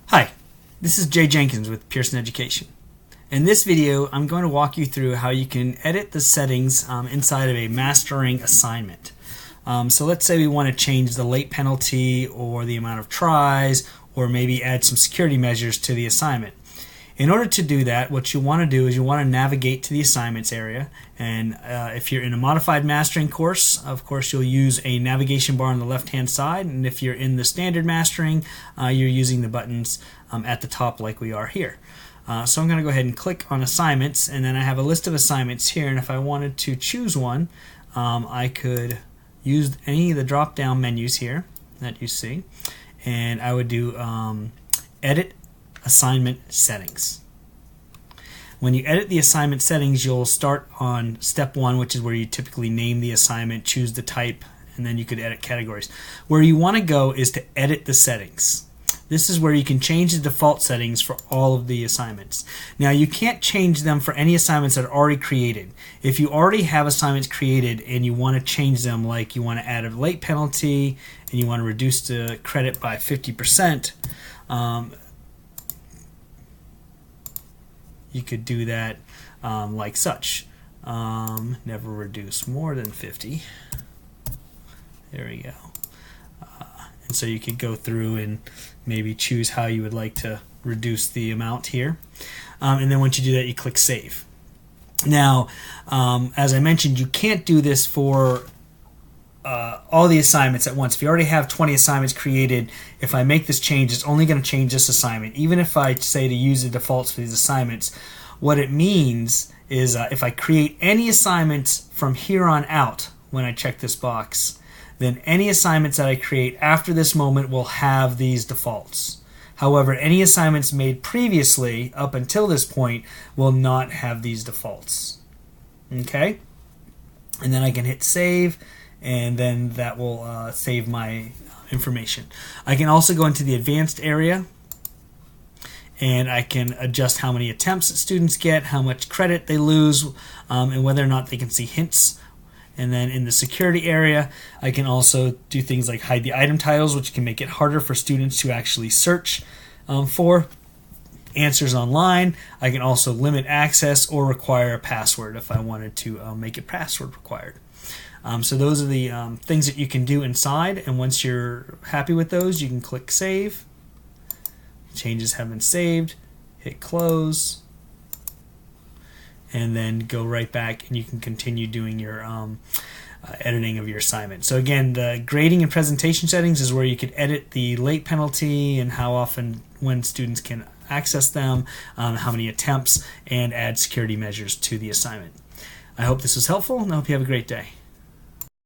Hi, this is Jay Jenkins with Pearson Education. In this video, I'm going to walk you through how you can edit the settings inside of a mastering assignment. So let's say we want to change the late penalty or the amount of tries, or maybe add some security measures to the assignment. In order to do that, what you want to do is you want to navigate to the assignments area, and if you're in a modified mastering course, of course you'll use a navigation bar on the left hand side, and if you're in the standard mastering, you're using the buttons at the top like we are here. So I'm going to go ahead and click on assignments, and then I have a list of assignments here, and if I wanted to choose one, I could use any of the drop down menus here that you see, and I would do edit assignment settings. When you edit the assignment settings, you'll start on step 1, which is where you typically name the assignment, choose the type, and then you could edit categories. Where you want to go is to edit the settings. This is where you can change the default settings for all of the assignments. Now, you can't change them for any assignments that are already created. If you already have assignments created and you want to change them, like you want to add a late penalty and you want to reduce the credit by 50%, you could do that like such. Never reduce more than 50. There we go. And so you could go through and maybe choose how you would like to reduce the amount here. And then once you do that, you click Save. Now, as I mentioned, you can't do this for all the assignments at once. If you already have 20 assignments created, if I make this change, it's only going to change this assignment. Even if I say to use the defaults for these assignments, what it means is if I create any assignments from here on out, when I check this box, then any assignments that I create after this moment will have these defaults. However, any assignments made previously up until this point will not have these defaults. Okay? And then I can hit Save, and then that will save my information. I can also go into the advanced area, and I can adjust how many attempts students get, how much credit they lose, and whether or not they can see hints. And then in the security area, I can also do things like hide the item titles, which can make it harder for students to actually search for answers online. I can also limit access or require a password if I wanted to make it password required. So those are the things that you can do inside, and once you're happy with those, you can click Save. Changes have been saved. Hit Close. And then go right back, and you can continue doing your editing of your assignment. So again, the grading and presentation settings is where you could edit the late penalty and how often when students can access them, how many attempts, and add security measures to the assignment. I hope this was helpful, and I hope you have a great day.